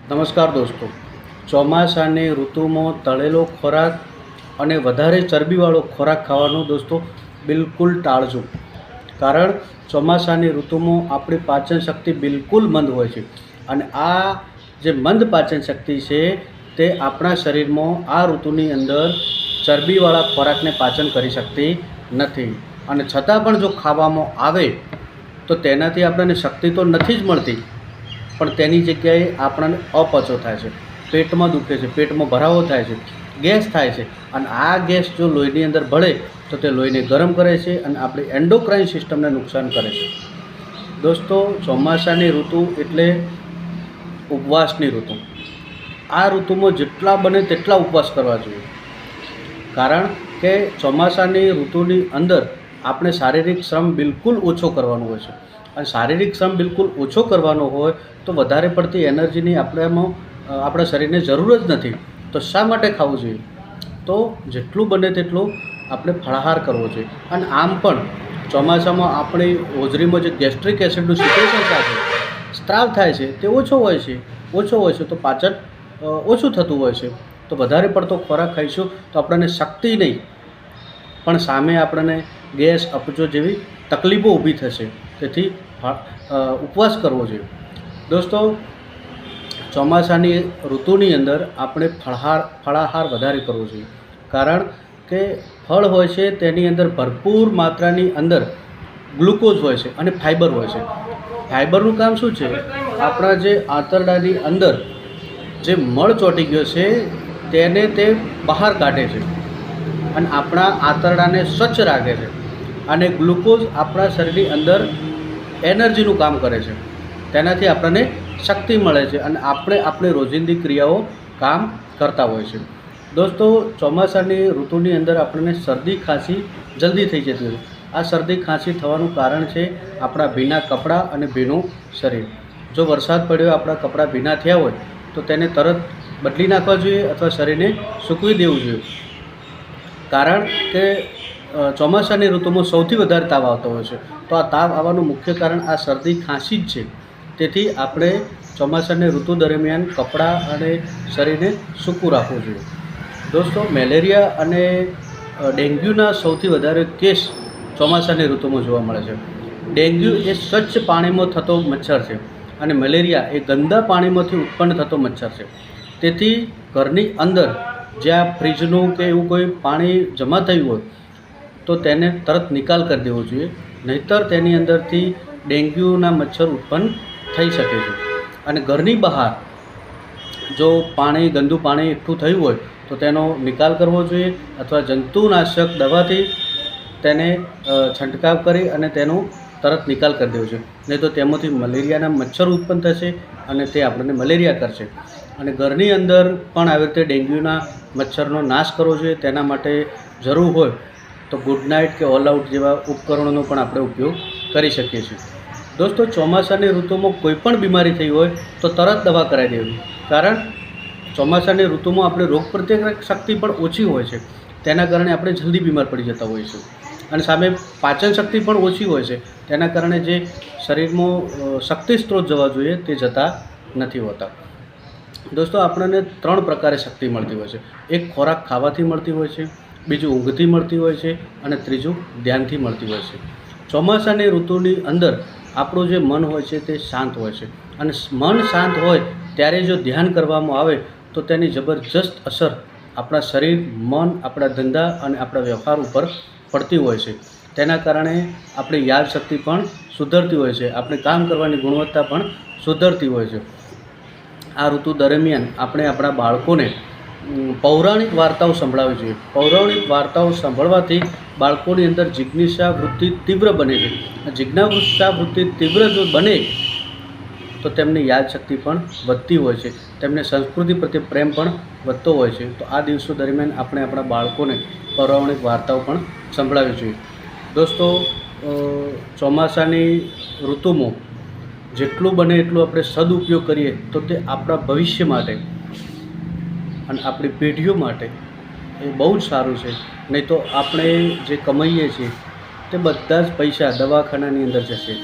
નમસ્કાર દોસ્તો, ચોમાસાની ઋતુમાં તળેલો ખોરાક અને વધારે ચરબીવાળો ખોરાક ખાવાનું દોસ્તો બિલકુલ ટાળજો. કારણ ચોમાસાની ઋતુમાં આપણી પાચન શક્તિ બિલકુલ મંદ હોય છે અને આ જે મંદ પાચન શક્તિ છે તે આપણા શરીરમાં આ ઋતુની અંદર ચરબીવાળા ખોરાકને પાચન કરી શકતી નથી. અને છતાં પણ જો ખાવામાં આવે તો તેનાથી આપણને શક્તિ તો નથી જ મળતી, પણ તેની જગ્યાએ આપણને અપચો થાય છે, પેટમાં દુખે છે, પેટમાં ભરાવો થાય છે, ગેસ થાય છે. અને આ ગેસ જો લોહીની અંદર ભળે તો તે લોહીને ગરમ કરે છે અને આપણી એન્ડોક્રાઇન સિસ્ટમને નુકસાન કરે છે. દોસ્તો, ચોમાસાની ઋતુ એટલે ઉપવાસની ઋતુ. આ ઋતુમાં જેટલા બને તેટલા ઉપવાસ કરવા જોઈએ, કારણ કે ચોમાસાની ઋતુની અંદર આપણે શારીરિક શ્રમ બિલકુલ ઓછો કરવાનો હોય છે. અને શારીરિક શ્રમ બિલકુલ ઓછો કરવાનો હોય તો વધારે પડતી એનર્જીની આપણા શરીરને જરૂર જ નથી. તો શા માટે ખાવું જોઈએ? તો જેટલું બને તેટલું આપણે ફળાહાર કરવો જોઈએ. અને આમ પણ ચોમાસામાં આપણી હોજરીમાં જે ગેસ્ટ્રિક એસિડનું સિક્રેશન થાય છે, સ્ત્રાવ થાય છે, તે ઓછો હોય છે તો પાચન ઓછું થતું હોય છે. તો વધારે પડતો ખોરાક ખાઈશું તો આપણને શક્તિ નહીં, પણ સામે આપણને ગેસ, અપચો જેવી તકલીફો ઊભી થશે. તેથી ઉપવાસ કરવો જોઈએ. દોસ્તો, ચોમાસાની ઋતુની અંદર આપણે ફળાહાર વધારે કરવો જોઈએ, કારણ કે ફળ હોય છે તેની અંદર ભરપૂર માત્રાની અંદર ગ્લુકોઝ હોય છે અને ફાઇબર હોય છે. ફાઇબરનું કામ શું છે? આપણા જે આંતરડાની અંદર જે મળ ચોંટી ગયો છે તેને તે બહાર કાઢે છે અને આપણા આંતરડાને સ્વચ્છ રાખે છે. અને ગ્લુકોઝ આપણા શરીરની અંદર એનર્જીનું કામ કરે છે, તેનાથી આપણને શક્તિ મળે છે અને આપણે આપણી રોજિંદી ક્રિયાઓ કામ કરતા હોય છે. દોસ્તો, ચોમાસાની ઋતુની અંદર આપણને શરદી ખાંસી જલ્દી થઈ જતી હોય. આ શરદી ખાંસી થવાનું કારણ છે આપણા ભીના કપડાં અને ભીનું શરીર. જો વરસાદ પડ્યો, આપણા કપડાં ભીના થયા હોય તો તેને તરત બદલી નાખવા જોઈએ અથવા શરીરને સૂકવી દેવું જોઈએ. કારણ કે ચોમાસાની ઋતુમાં સૌથી વધારે તાવ આવતો હોય છે. તો આ તાવ આવવાનું મુખ્ય કારણ આ શરદી ખાંસી જ છે. તેથી આપણે ચોમાસાની ઋતુ દરમિયાન કપડાં અને શરીરને સૂકું રાખવું જોઈએ. દોસ્તો, મેલેરિયા અને ડેન્ગ્યુના સૌથી વધારે કેસ ચોમાસાની ઋતુમાં જોવા મળે છે. ડેન્ગ્યુ એ સ્વચ્છ પાણીમાં થતો મચ્છર છે અને મેલેરિયા એ ગંદા પાણીમાંથી ઉત્પન્ન થતો મચ્છર છે. તેથી ઘરની અંદર જ્યાં ફ્રીજનું કે એવું કોઈ પાણી જમા થયું હોય તો તેને તરત નિકાલ કરી દેવો જોઈએ, નહીંતર તેની અંદરથી ડેન્ગ્યુના મચ્છર ઉત્પન્ન થઈ શકે છે. અને ઘરની બહાર જો ગંદુ પાણી એકઠું થયું હોય તો તેનો નિકાલ કરવો જોઈએ અથવા જંતુનાશક દવાથી તેને છંટકાવ કરી અને તેનો તરત નિકાલ કરી દેવો જોઈએ. નહીં તો તેમાંથી મલેરિયાના મચ્છર ઉત્પન્ન થશે અને તે આપણને મલેરિયા કરશે. અને ઘરની અંદર પણ આવી રીતે ડેન્ગ્યુના મચ્છરનો નાશ કરવો જોઈએ. તેના માટે જરૂર હોય તો ગુડ નાઇટ કે ઓલ આઉટ જેવા ઉપકરણોનો પણ આપણે ઉપયોગ કરી શકીએ છીએ. દોસ્તો, ચોમાસાની ઋતુમાં કોઈ પણ બીમારી થઈ હોય તો તરત દવા કરાવી દેવી, કારણ ચોમાસાની ઋતુમાં આપણે રોગ પ્રતિકારક શક્તિ પણ ઓછી હોય છે. તેના કારણે આપણે જલ્દી બીમાર પડી જતા હોઈએ છીએ. અને સામે પાચન શક્તિ પણ ઓછી હોય છે. તેના કારણે જે શરીરમાં શક્તિ સ્ત્રોત જવા જોઈએ તે જતા નથી હોતા. દોસ્તો, આપણને 3 પ્રકારે શક્તિ મળતી હોય છે. એક ખોરાક ખાવાથી મળતી હોય છે, બીજું ઊંઘથી મળતી હોય છે અને ત્રીજું ધ્યાનથી મળતી હોય છે. ચોમાસાની ઋતુની અંદર આપણું જે મન હોય છે તે શાંત હોય છે અને મન શાંત હોય ત્યારે જો ધ્યાન કરવામાં આવે તો તેની જબરજસ્ત અસર આપણા શરીર, મન, આપણા ધંધા અને આપણા વ્યવહાર ઉપર પડતી હોય છે. તેના કારણે આપણી યાદશક્તિ પણ સુધરતી હોય છે, આપણે કામ કરવાની ગુણવત્તા પણ સુધરતી હોય છે. આ ઋતુ દરમિયાન આપણે આપણા બાળકોને પૌરાણિક વાર્તાઓ સંભળાવવી જોઈએ. પૌરાણિક વાર્તાઓ સાંભળવાથી બાળકોની અંદર જિજ્ઞાસા વૃત્તિ તીવ્ર બને છે. જિજ્ઞાસા વૃત્તિ તીવ્ર જો બને તો તેમની યાદશક્તિ પણ વધતી હોય છે, તેમને સંસ્કૃતિ પ્રત્યે પ્રેમ પણ વધતો હોય છે. તો આ દિવસો દરમિયાન આપણે આપણા બાળકોને પૌરાણિક વાર્તાઓ પણ સંભળાવવી જોઈએ. દોસ્તો, ચોમાસાની ઋતુમાં જેટલું બને એટલું આપણે સદુપયોગ કરીએ તો તે આપણા ભવિષ્ય માટે અને આપણી પેઢીઓ માટે એ બહુ જ સારું છે. નહીં તો આપણે જે કમાઈએ છીએ તે બધા જ પૈસા દવાખાનાની અંદર જશે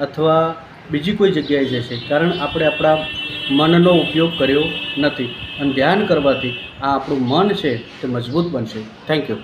અથવા બીજી કોઈ જગ્યાએ જશે, કારણ આપણે આપણા મનનો ઉપયોગ કર્યો નથી. અને ધ્યાન કરવાથી આ આપણું મન છે તે મજબૂત બનશે. Thank you.